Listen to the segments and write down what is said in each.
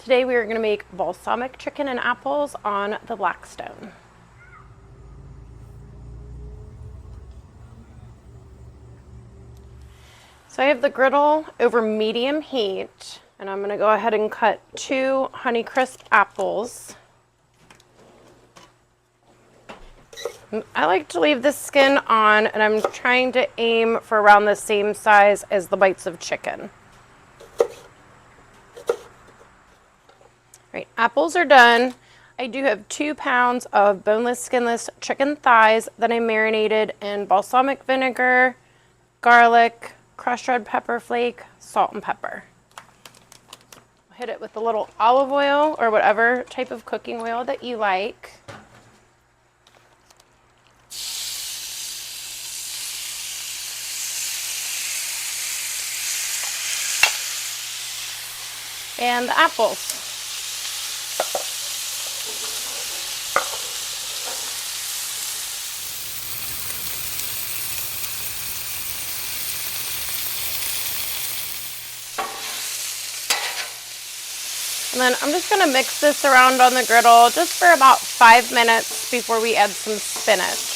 Today we are going to make balsamic chicken and apples on the Blackstone. So I have the griddle over medium heat, and I'm going to go ahead and cut 2 Honeycrisp apples. I like to leave the skin on, and I'm trying to aim for around the same size as the bites of chicken. Right, apples are done. I do have 2 pounds of boneless, skinless chicken thighs that I marinated in balsamic vinegar, garlic, crushed red pepper flake, salt, and pepper. Hit it with a little olive oil or whatever type of cooking oil that you like. And the apples. And then I'm just going to mix this around on the griddle just for about 5 minutes before we add some spinach.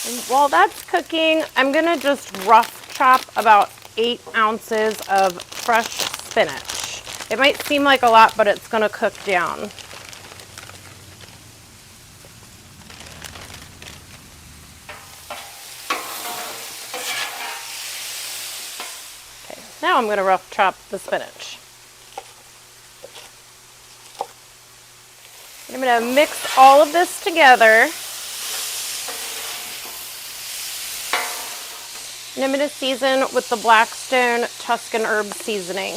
And while that's cooking, I'm going to just rough chop about 8 ounces of fresh spinach. It might seem like a lot, but it's going to cook down. Okay, now I'm going to rough chop the spinach. I'm going to mix all of this together. And I'm going to season with the Blackstone Tuscan herb seasoning.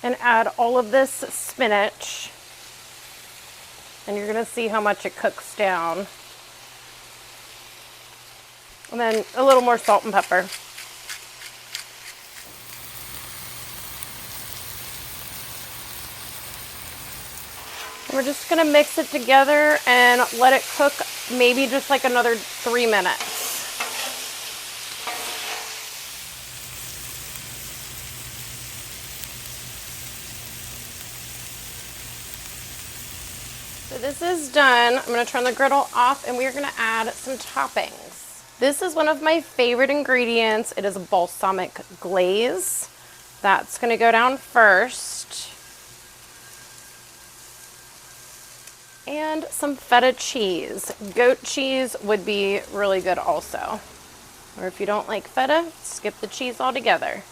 And add all of this spinach. And you're going to see how much it cooks down. And then a little more salt and pepper. And we're just going to mix it together and let it cook maybe just like another 3 minutes. So this is done. I'm going to turn the griddle off and we're going to add some toppings. This is one of my favorite ingredients. It is a balsamic glaze. That's going to go down first. And some feta cheese. Goat cheese would be really good also. Or if you don't like feta, skip the cheese altogether.